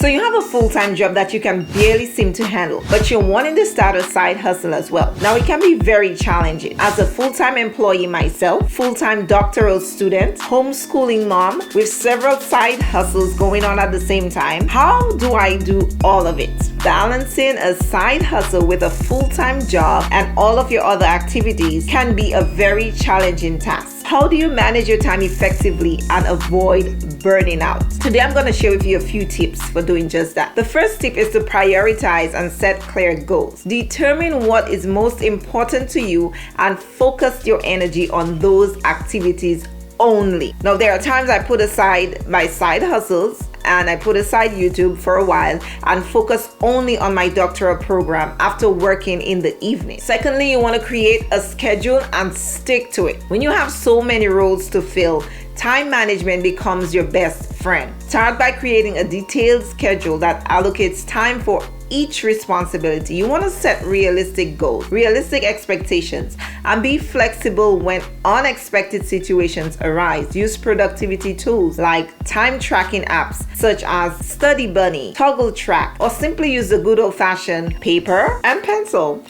So you have a full-time job that you can barely seem to handle, but you're wanting to start a side hustle as well. Now it can be very challenging. As a full-time employee myself, full-time doctoral student, homeschooling mom with several side hustles going on at the same time, how do I do all of it? Balancing a side hustle with a full-time job and all of your other activities can be a very challenging task. How do you manage your time effectively and avoid burning out? Today I'm going to share with you a few tips for doing just that. The first tip is to prioritize and set clear goals. Determine what is most important to you and focus your energy on those activities only. Now there are times I put aside my side hustles and I put aside YouTube for a while and focus only on my doctoral program after working in the evening. Secondly, you want to create a schedule and stick to it. When you have so many roles to fill, time management becomes your best friend. Start by creating a detailed schedule that allocates time for each responsibility. You want to set realistic goals, realistic expectations, and be flexible when unexpected situations arise. Use productivity tools like time tracking apps such as Study Bunny, Toggle Track, or simply use the good old-fashioned paper and pencil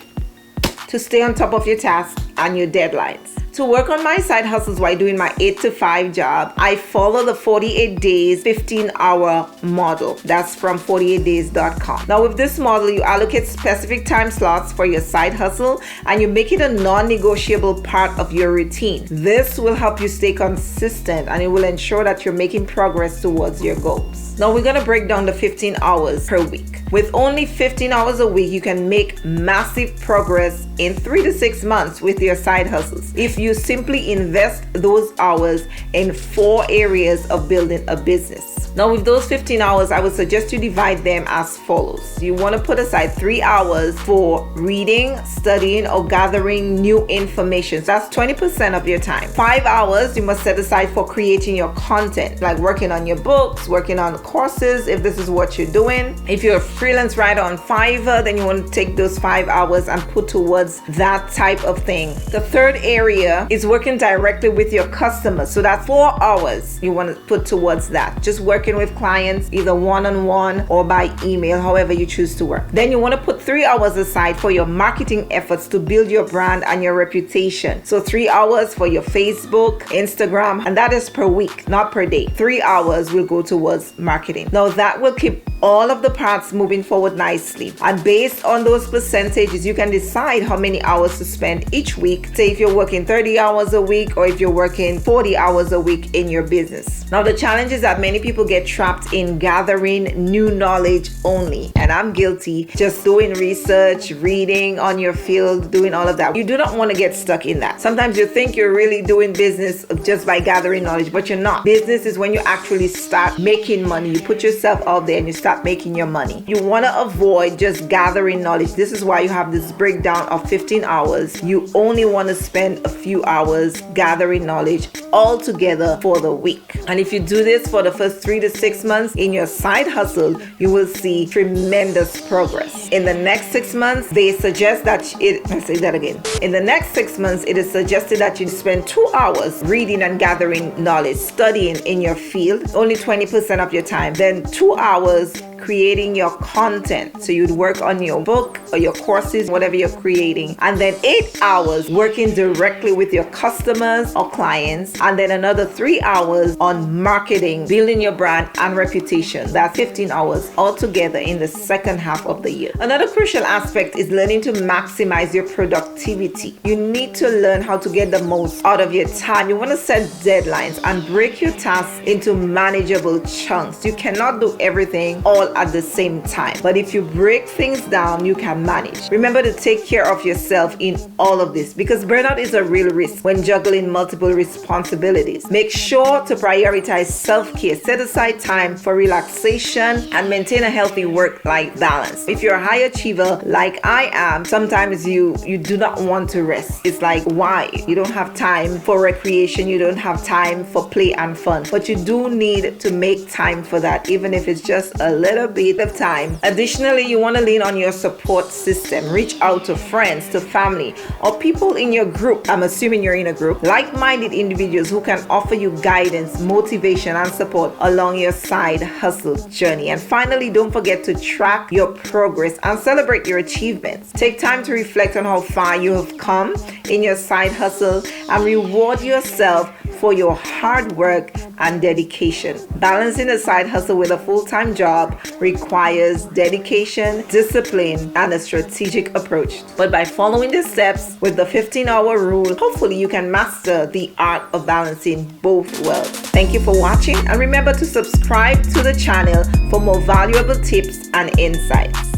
to stay on top of your tasks and your deadlines. To work on my side hustles while doing my 8 to 5 job, I follow the 48 days, 15-hour model. That's from 48days.com. Now with this model, you allocate specific time slots for your side hustle and you make it a non-negotiable part of your routine. This will help you stay consistent and it will ensure that you're making progress towards your goals. Now we're going to break down the 15 hours per week. With only 15 hours a week, you can make massive progress in 3 to 6 months with your side hustles if you simply invest those hours in 4 areas of building a business. Now with those 15 hours, I would suggest you divide them as follows. You want to put aside 3 hours for reading, studying, or gathering new information. So that's 20% of your time. 5 hours you must set aside for creating your content, like working on your books, working on courses, if this is what you're doing. If you're a freelance writer on Fiverr, then you want to take those 5 hours and put towards that type of thing. The third area is working directly with your customers. So that's 4 hours you want to put towards that. Just working with clients, either one-on-one or by email, however you choose to work. Then you want to put 3 hours aside for your marketing efforts to build your brand and your reputation. So 3 hours for your Facebook, Instagram, and that is per week, not per day. 3 hours will go towards marketing. Now that will keep all of the parts moving forward nicely. And based on those percentages, you can decide how many hours to spend each week. Say if you're working 30 hours a week or if you're working 40 hours a week in your business. Now the challenge is that many people get trapped in gathering new knowledge only. And I'm guilty, just doing research, reading on your field, doing all of that. You do not want to get stuck in that. Sometimes you think you're really doing business just by gathering knowledge, but you're not. Business is when you actually start making money. You put yourself out there and you start making your money. You want to avoid just gathering knowledge. This is why you have this breakdown of 15 hours. You only want to spend a few hours gathering knowledge all together for the week. And if you do this for the first 3 to 6 months in your side hustle, you will see tremendous progress. In the next 6 months, they suggest that in the next 6 months, it is suggested that you spend 2 hours reading and gathering knowledge, studying in your field, only 20% of your time. Then 2 hours creating your content. So you'd work on your book or your courses, whatever you're creating. And then 8 hours working directly with your customers or clients. And then another 3 hours on marketing, building your brand and reputation. That's 15 hours altogether in the second half of the year. Another crucial aspect is learning to maximize your productivity. You need to learn how to get the most out of your time. You want to set deadlines and break your tasks into manageable chunks. You cannot do everything all at the same time. But if you break things down, you can manage. Remember to take care of yourself in all of this because burnout is a real risk when juggling multiple responsibilities. Make sure to prioritize self-care. Set aside time for relaxation and maintain a healthy work-life balance. If you're a high achiever like I am, sometimes you do not want to rest. It's like, why? You don't have time for recreation. You don't have time for play and fun. But you do need to make time for that, even if it's just a little little bit of time. Additionally, you want to lean on your support system. Reach out to friends, to family, or people in your group. I'm assuming you're in a group. Like-minded individuals who can offer you guidance, motivation, and support along your side hustle journey. And finally, don't forget to track your progress and celebrate your achievements. Take time to reflect on how far you have come in your side hustle and reward yourself for your hard work and dedication. Balancing a side hustle with a full-time job requires dedication, discipline, and a strategic approach. But by following the steps with the 15-hour rule, hopefully you can master the art of balancing both worlds. Thank you for watching, and remember to subscribe to the channel for more valuable tips and insights.